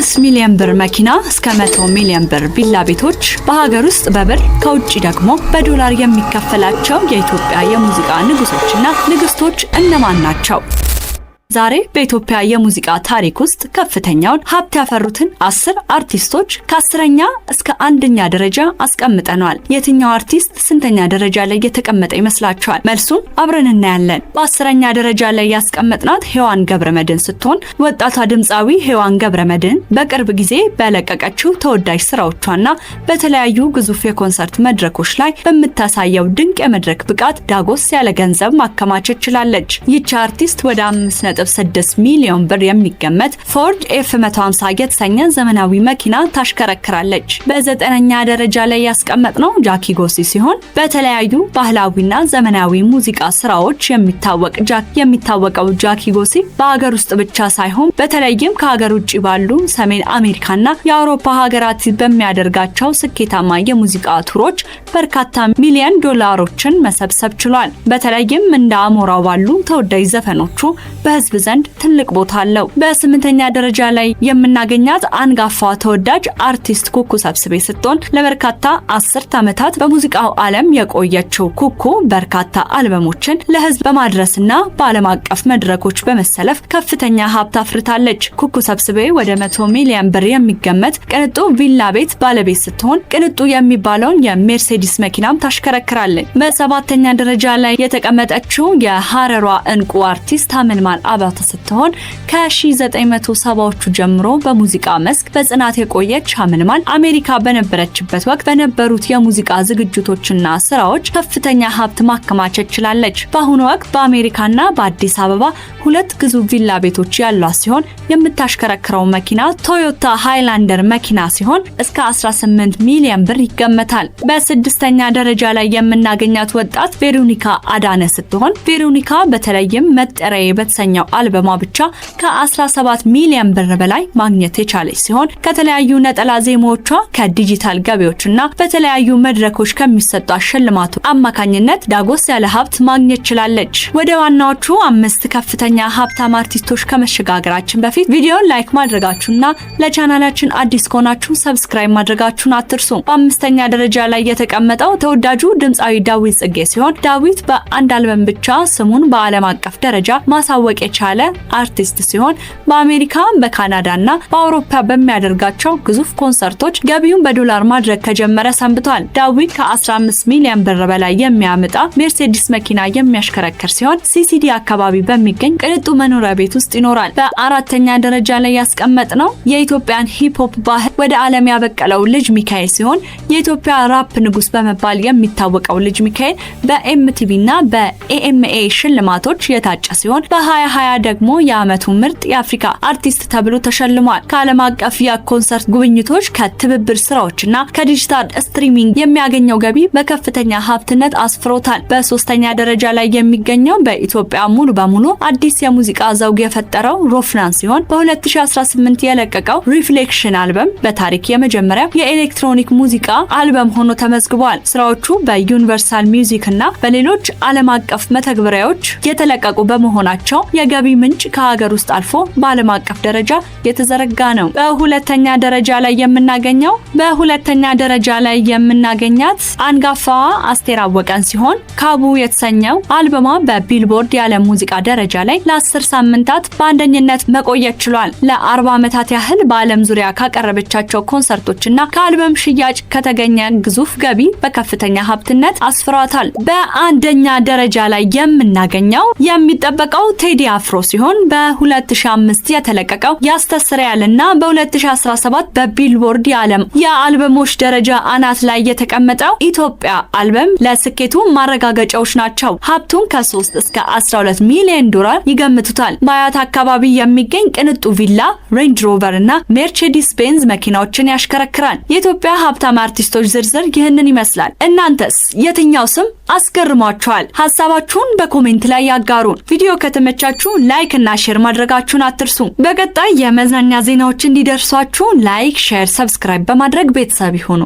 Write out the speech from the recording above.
ከ5 ሚሊዮን ብር መኪና እስከ 100 ሚሊዮን ብር ቪላ ቤቶች በሀገር ውስጥ በብር ከውጪ ደግሞ በዶላር የሚከፈላቸው የኢትዮጵያ የሙዚቃ ንጉሶችና ንግስቶች እነማን ናቸው? ዛሬ በኢትዮጵያ የሙዚቃ ታሪክ ውስጥ ከፍተኛውን ሀብት ያፈሩትን 10 አርቲስቶች ከ10ኛ እስከ 1ኛ ደረጃ አስቀምጠናል። የትኛው አርቲስት ስንተኛ ደረጃ ላይ የተቀመጠ ይመስላችኋል? መልሱን አብረን እናያለን። በ10ኛ ደረጃ ላይ ያስቀመጥናት ሔዋን ገብረመድህን ስትሆን ወጣቷ ድምፃዊ ሔዋን ገብረመድህን በቅርብ ጊዜ በለቀቀችው ተወዳጅ ስራዎቿና በተለያዩ ግዙፍ የኮንሰርት መድረኮች ላይ በምታሳየው ድንቅ የመድረክ ብቃት ዳጎስ ያለ ገንዘብ ማከማቸት ችላለች። ይህች አርቲስት ወደ 5.6 ሚሊዮን ብር የሚገመት ፎርድ F150 የተሰኘ ዘመናዊ መኪና ታሽከረክራለች። በ9ኛ ደረጃ ላይ ያስቀመጥነው ጃኪ ጎሲ ሲሆን በተለያዩ ባህላዊና ዘመናዊ ሙዚቃ ስራዎች የሚታወቀው ጃኪ ጎሲ በሀገር ውስጥ ብቻ ሳይሆን በተለይም ከሀገር ውጭ ባሉ ሰሜን አሜሪካና የአውሮፓ ሀገራት በሚያደርጋቸው ስኬታማ የሙዚቃ ቱሮች በርካታ ሚሊዮን ዶላሮችን መሰብሰብ ችሏል። በተለይም እንደ አሞራው ባሉ ተወዳጅ ዘፈኖቹ በህዝብ ዘንድ ትልቅ ቦታ አለው። በ8ኛ ደረጃ ላይ የምናገኛት አንጋፋ ተወዳጅ አርቲስት ኩኩ ሰብስቤ ስትሆን ለበርካታ 10 ዓመታት በሙዚቃው ዓለም የቆየችው ኩኩ በርካታ አልበሞችን ለህዝብ በማድረስና በዓለም አቀፍ መድረኮች በመሰለፍ ከፍተኛ ሀብት አፍርታለች። ኩኩ ሰብስቤ ወደ 100 ሚሊዮን ብር የሚገመት ቅንጡ ቪላ ቤት ባለቤት ስትሆን ቅንጡ የሚባለውን የሜርሴዲስ መኪናም ታሽከረክራለች። በ7ኛ ደረጃ ላይ የተቀመጠችው የሐረሯ እንቁ አርቲስት አመልማል አባተ ስትሆን ከ1970ዎቹ ጀምሮ በሙዚቃ መስክ በጽናት የቆየች አመልማል አሜሪካ በነበረችበት ወቅት በነበሩት የሙዚቃ ዝግጅቶችና ስራዎች ከፍተኛ ሀብት ማከማቸት ችላለች። በአሁኑ ወቅት በአሜሪካና በአዲስ አበባ 2 ግዙፍ ቪላ ቤቶች ያሏት ሲሆን የምታሽከረክረው መኪና ቶዮታ ሃይላንደር መኪና ሲሆን እስከ 18 ሚሊዮን ብር ይገመታል። በ6ኛ ደረጃ ላይ የምናገኛት ወጣት ቬሮኒካ አዳነ ስትሆን ቬሮኒካ በተለይም መጠሪያዬ በተሰኘው አልበሟ ብቻ ከ17 ሚሊዮን ብር በላይ ማግኘት የቻለች ሲሆን ከተለያዩ ነጠላ ዜማዎቿ ከዲጂታል ገቢዎችና በተለያዩ መድረኮች ከሚሰጡ ሽልማቶች አማካኝነት ዳጎስ ያለ ሀብት ማግኘት ችላለች። ወደ ዋናዎቹ 5 ከፍተኛ ሀብታም አርቲስቶች ከመሸጋገራችን በፊት ቪዲዮን ላይክ ማድረጋችሁና ለቻናላችን አዲስ ከሆናችሁ ሰብስክራይብ ማድረጋችሁን አትርሱ። በ5ኛ ደረጃ ላይ የተቀመጠው ተወዳጁ ድምፃዊ ዳዊት ጽጌ ሲሆን ዳዊት በአንድ አልበም ብቻ ስሙን በዓለም አቀፍ ደረጃ ማሳወቅ የቻለ አርቲስት ሲሆን በአሜሪካ በካናዳና በአውሮፓ በሚያደርጋቸው ግዙፍ ኮንሰርቶች ገቢውን በዶላር ማድረግ ከጀመረ ሰንብቷል። ዳዊት ከ15 ሚሊዮን ብር በላይ የሚያመጣ ሜርሴዲስ መኪና የሚያሽከረክር ሲሆን ሲሲዲ አካባቢ በሚገኝ ቅንጡ መኖሪያ ቤት ውስጥ ይኖራል። በ4ኛ ደረጃ ላይ ያስቀመጥነው የኢትዮጵያን ሂፕሆፕ ባህል ወደ ዓለም ያበቀለው ልጅ ሚካኤል ሲሆን የኢትዮጵያ ራፕ ንጉስ በመባል የሚታወቀው ልጅ ሚካኤል በኤምቲቪና በኤኤምኤ ሽልማቶች የታጨ ሲሆን በ2020 ደግሞ የዓመቱ ምርጥ የአፍሪካ አርቲስት ተብሎ ተሸልሟል። ከዓለም አቀፍ የኮንሰርት ጉብኝቶች ከትብብር ስራዎችና ከዲጂታል ስትሪሚንግ የሚያገኘው ገቢ በከፍተኛ ሀብትነት አስፍሮታል። በ3ኛ ደረጃ ላይ የሚገኘው በኢትዮጵያ ሙሉ በሙሉ አዲስ የሙዚቃ ዘውግ የፈጠረው ሮፍናን ሲሆን በ2018 የለቀቀው ሪፍሌክሽን አልበም በታሪክ የመጀመሪያው የኤሌክትሮኒክ ሙዚቃ አልበም ሆኖ ተመዝግቧል። ስራዎቹ በዩኒቨርሳል ሚውዚክ እና በሌሎች ዓለም አቀፍ መተግበሪያዎች የተለቀቁ በመሆናቸው የገቢ ምንጭ ከሀገር ውስጥ አልፎ በዓለም አቀፍ ደረጃ የተዘረጋ ነው። በሁለተኛ ደረጃ ላይ የምናገኛት አንጋፋዋ አስቴር አወቀን ሲሆን ካቡ የተሰኘው አልበሟ በቢልቦርድ የዓለም ሙዚቃ ደረጃ ላይ ለ10 ሳምንታት በአንደኝነት መቆየት ችሏል። ለ40 ዓመታት ያህል በዓለም ዙሪያ ካቀረበቻቸው ኮንሰርቶችና ከአልበም ሽያጭ ከተገኘ ግዙፍ ገቢ በከፍተኛ ሀብትነት አስፍሯታል። በአንደኛ ደረጃ ላይ የምናገኘው የሚጠበቀው ቴዲ አፍሮ ሲሆን በ2005 የተለቀቀው ያስተስረያልና በ2017 በቢልቦርድ የዓለም የአልበሞች ደረጃ አናት ላይ የተቀመጠው ኢትዮጵያ አልበም ለስኬቱ ማረጋገጫዎች ናቸው። ሀብቱን ከ3 እስከ 12 ሚሊዮን ዶላር ይገምቱታል። በአያት አካባቢ የሚገኝ ቅንጡ ቪላ፣ ሬንጅ ሮቨር እና ሜርሴዲስ ቤንዝ መኪናዎችን ያሽከረክራል። የኢትዮጵያ ሀብታም አርቲስቶች ዝርዝር ይህንን ይመስላል። እናንተስ የትኛው ስም አስገርሟችኋል? ሐሳባችሁን በኮሜንት ላይ ያጋሩን። ቪዲዮ ከተመቻችሁ ላይክ እና ሼር ማድረጋችሁን አትርሱ። በቀጣይ የመዝናኛ ዜናዎች እንዲደርሷችሁ ላይክ፣ ሼር፣ ሰብስክራይብ በማድረግ ቤተሰብ ይሁኑ።